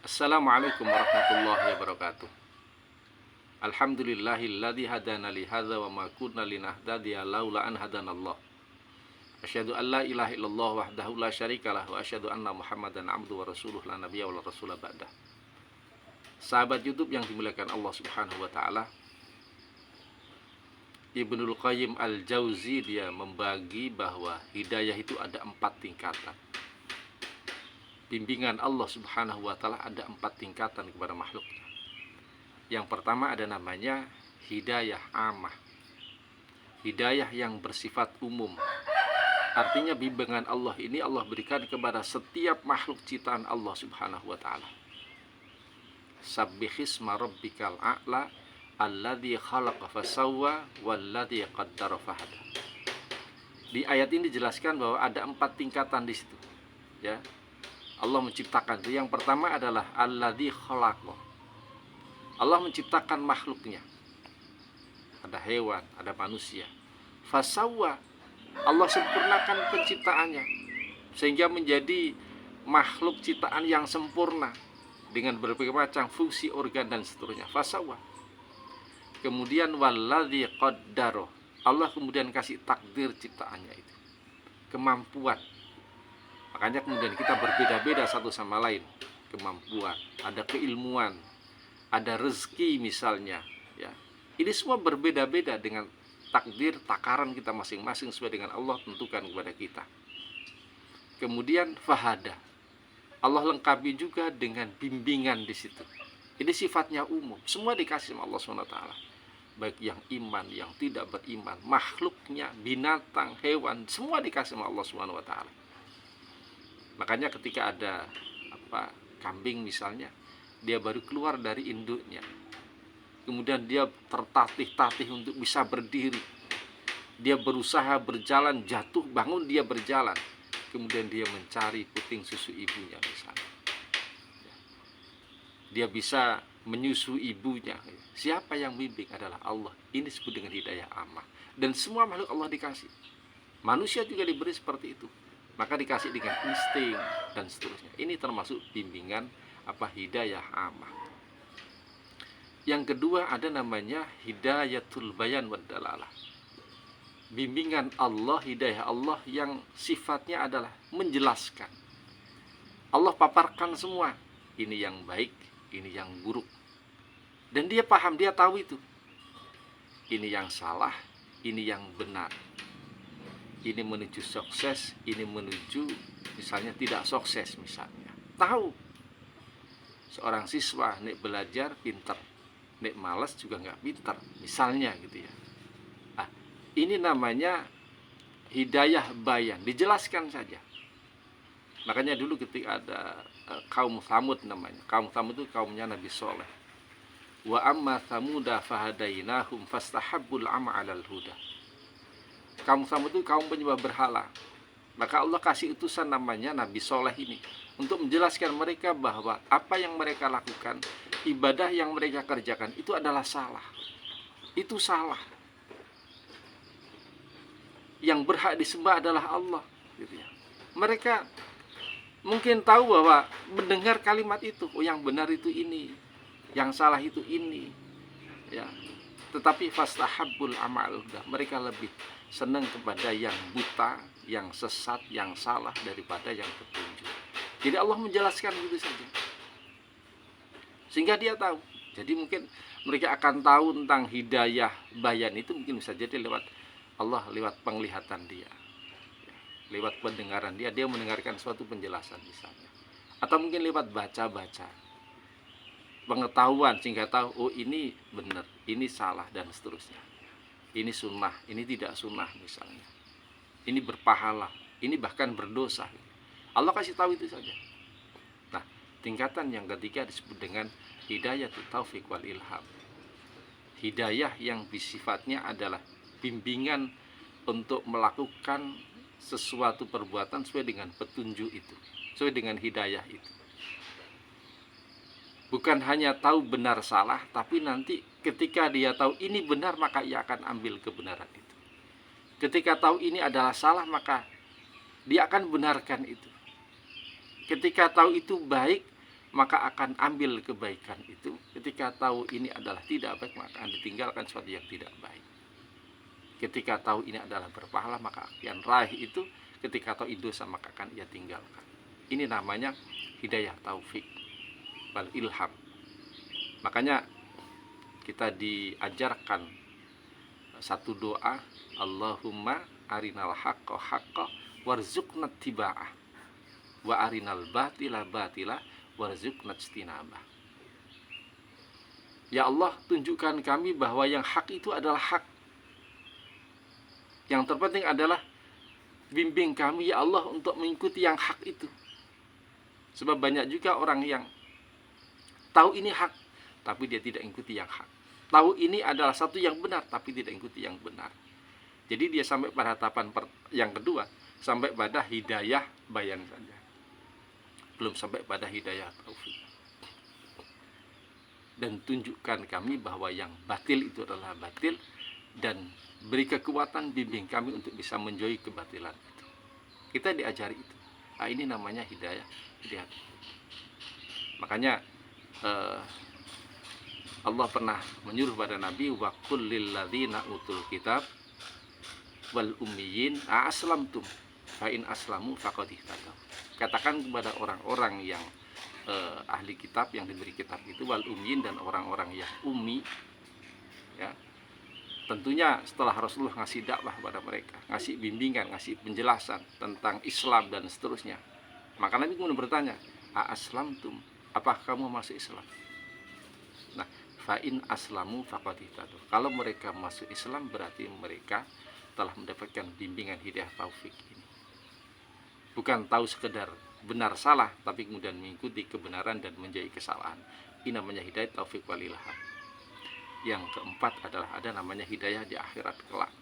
Assalamualaikum warahmatullahi wabarakatuh. Alhamdulillahilladzi hadana li hadza wa ma kunna linahtadiya laula an hadanallah. Asyhadu an la ilaha illallah wahdahu la syarikalah wa asyhadu anna Muhammadan abduhu wa rasuluh la nabiyya wa la rasula ba'dah. Sahabat YouTube yang dimuliakan Allah Subhanahu wa taala, Ibnul Qayyim Al-Jauzi dia membagi bahwa hidayah itu ada 4 tingkatan. Bimbingan Allah Subhanahu wa taala ada 4 tingkatan kepada makhluknya. Yang pertama ada namanya hidayah amah, hidayah yang bersifat umum. Artinya bimbingan Allah ini Allah berikan kepada setiap makhluk ciptaan Allah Subhanahu wa taala. Sabbihisma rabbikal a'la alladzi khalaqa fasawwa walladzi qaddara fahada. Di ayat ini dijelaskan bahwa ada 4 tingkatan di situ. Ya. Allah menciptakan itu. Yang pertama adalah alladzi khalaqa. Allah menciptakan makhluknya. Ada hewan, ada manusia. Fasawwa. Allah sempurnakan penciptaannya sehingga menjadi makhluk ciptaan yang sempurna dengan berbagai macam fungsi organ dan seterusnya. Fasawwa. Kemudian walladzi qaddara. Allah kemudian kasih takdir ciptaannya itu, kemampuan. Makanya kemudian kita berbeda-beda satu sama lain. Kemampuan, ada keilmuan, ada rezeki misalnya, ya. Ini semua berbeda-beda dengan takdir, takaran kita masing-masing sesuai dengan Allah tentukan kepada kita. Kemudian fahada. Allah lengkapi juga dengan bimbingan di situ. Ini sifatnya umum. Semua dikasih sama Allah SWT. Baik yang iman, yang tidak beriman, makhluknya, binatang, hewan, semua dikasih sama Allah SWT. Makanya ketika ada kambing misalnya, dia baru keluar dari induknya, kemudian dia tertatih-tatih untuk bisa berdiri, dia berusaha berjalan, jatuh bangun dia berjalan, kemudian dia mencari puting susu ibunya misalnya, dia bisa menyusu ibunya. Siapa yang bimbing? Adalah Allah. Ini disebut dengan hidayah amah. Dan semua makhluk Allah dikasih. Manusia juga diberi seperti itu, maka dikasih dengan insting dan seterusnya. Ini termasuk bimbingan hidayah amah. Yang kedua ada namanya hidayatul bayan wad dalalah. Bimbingan Allah, hidayah Allah yang sifatnya adalah menjelaskan. Allah paparkan semua. Ini yang baik, ini yang buruk. Dan dia paham, dia tahu itu. Ini yang salah, ini yang benar. Ini menuju sukses, ini menuju misalnya tidak sukses misalnya. Tahu. Seorang siswa nek belajar pintar, nek malas juga nggak pintar misalnya gitu ya. Nah, ini namanya hidayah bayan, dijelaskan saja. Makanya dulu ketika ada kaum Tsamud namanya. Kaum Tsamud itu kaumnya Nabi Soleh. Wa amma tsamuda fahadainahum fastahabbul ama 'alal huda. Kaum Tsamud itu kaum penyembah berhala. Maka Allah kasih utusan namanya Nabi Soleh ini untuk menjelaskan mereka bahwa apa yang mereka lakukan, ibadah yang mereka kerjakan itu adalah salah. Itu salah. Yang berhak disembah adalah Allah, gitu ya. Mereka mungkin tahu bahwa mendengar kalimat itu, oh yang benar itu ini, yang salah itu ini, ya. Tetapi fastahabbul amal, mereka lebih senang kepada yang buta, yang sesat, yang salah daripada yang petunjuk. Jadi Allah menjelaskan gitu saja, sehingga dia tahu. Jadi mungkin mereka akan tahu tentang hidayah bayan itu mungkin bisa jadi lewat Allah, lewat penglihatan dia, lewat pendengaran dia mendengarkan suatu penjelasan misalnya, atau mungkin lewat baca-baca pengetahuan sehingga tahu, oh ini benar, ini salah dan seterusnya, ini sunnah, ini tidak sunnah misalnya, ini berpahala, ini bahkan berdosa. Allah kasih tahu itu saja. Nah, tingkatan yang ketiga disebut dengan hidayah taufik wal ilham. Hidayah yang sifatnya adalah bimbingan untuk melakukan sesuatu perbuatan sesuai dengan petunjuk itu, sesuai dengan hidayah itu. Bukan hanya tahu benar salah, tapi nanti ketika dia tahu ini benar, maka ia akan ambil kebenaran itu. Ketika tahu ini adalah salah, maka dia akan benarkan itu. Ketika tahu itu baik, maka akan ambil kebaikan itu. Ketika tahu ini adalah tidak baik, maka akan ditinggalkan sesuatu yang tidak baik. Ketika tahu ini adalah berpahala, maka akan raih itu. Ketika tahu itu dosa, maka akan ia tinggalkan. Ini namanya hidayah taufik wal ilham. Makanya kita diajarkan satu doa, Allahumma arinal haqqa haqqa warzuqna tiba'ah wa arinal batila batila warzuqna ijtinabah. Ya Allah, tunjukkan kami bahwa yang hak itu adalah hak. Yang terpenting adalah bimbing kami ya Allah untuk mengikuti yang hak itu. Sebab banyak juga orang yang tahu ini hak, tapi dia tidak ikuti yang hak. Tahu ini adalah satu yang benar, tapi tidak ikuti yang benar. Jadi dia sampai pada tahapan yang kedua, sampai pada hidayah bayan saja, belum sampai pada hidayah taufik. Dan tunjukkan kami bahwa yang batil itu adalah batil, dan beri kekuatan bimbing kami untuk bisa menjauhi kebatilan itu. Kita diajari itu. Nah, ini namanya hidayah. Makanya Allah pernah menyuruh pada Nabi, wa qul lil ladzina utul kitab wal ummiyin aslamtum fa in aslamu faqad ihtadaw. Katakan kepada orang-orang yang ahli kitab, yang diberi kitab itu, wal ummiyin, dan orang-orang yang ummi, ya. Tentunya setelah Rasulullah ngasih dakwah kepada mereka, ngasih bimbingan, ngasih penjelasan tentang Islam dan seterusnya, maka Nabi kemudian bertanya, aslamtum, apakah kamu masuk Islam? Nah, fa'in aslamu faqad ihtadaw. Kalau mereka masuk Islam, berarti mereka telah mendapatkan bimbingan hidayah taufik ini. Bukan tahu sekedar benar salah, tapi kemudian mengikuti kebenaran dan menjauhi kesalahan. Ini namanya hidayah taufik wal ilham. Yang keempat adalah ada namanya hidayah di akhirat kelak.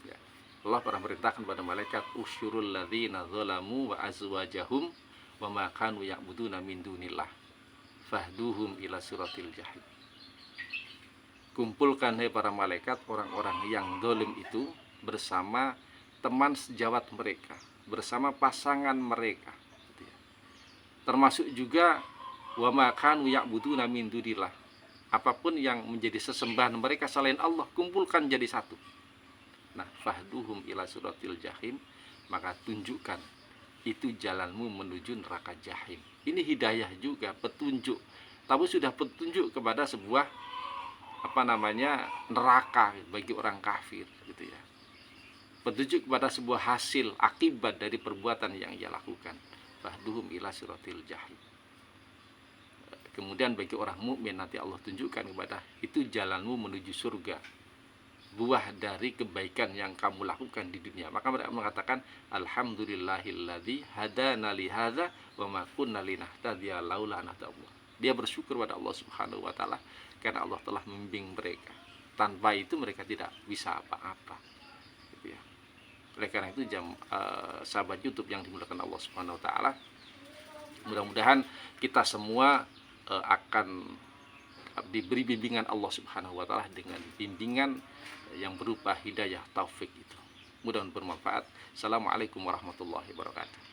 Ya. Allah pernah merintahkan pada malaikat, usyurul ladzina zalamu wa azwajahum wa ma kanu ya'buduna min dunillah fahduhum ila siratil jahim. Kumpulkan hai para malaikat orang-orang yang zalim itu bersama teman sejawat mereka, bersama pasangan mereka, termasuk juga wa ma kanu ya'buduna min dunillah, apapun yang menjadi sesembahan mereka selain Allah, kumpulkan jadi satu. Nah, fahduhum ila siratil jahim, maka tunjukkan itu jalanmu menuju neraka jahim. Ini hidayah juga, petunjuk. Tapi sudah petunjuk kepada sebuah neraka bagi orang kafir, gitu ya. Petunjuk kepada sebuah hasil akibat dari perbuatan yang ia lakukan. Fahduhum ila siratil jahim. Kemudian bagi orang mukmin nanti Allah tunjukkan kepada itu jalanmu menuju surga, buah dari kebaikan yang kamu lakukan di dunia. Maka mereka mengatakan, alhamdulillahilladzi hadana li hadza wa ma kunna linahtadiya laula an hadallah. Dia bersyukur pada Allah Subhanahu wa taala karena Allah telah membimbing mereka. Tanpa itu mereka tidak bisa apa-apa. Gitu ya. Oleh karena itu sahabat YouTube yang dimuliakan Allah Subhanahu wa taala, mudah-mudahan kita semua akan diberi bimbingan Allah Subhanahu wa taala dengan bimbingan yang berupa hidayah taufik itu. Mudah-mudahan bermanfaat. Assalamualaikum warahmatullahi wabarakatuh.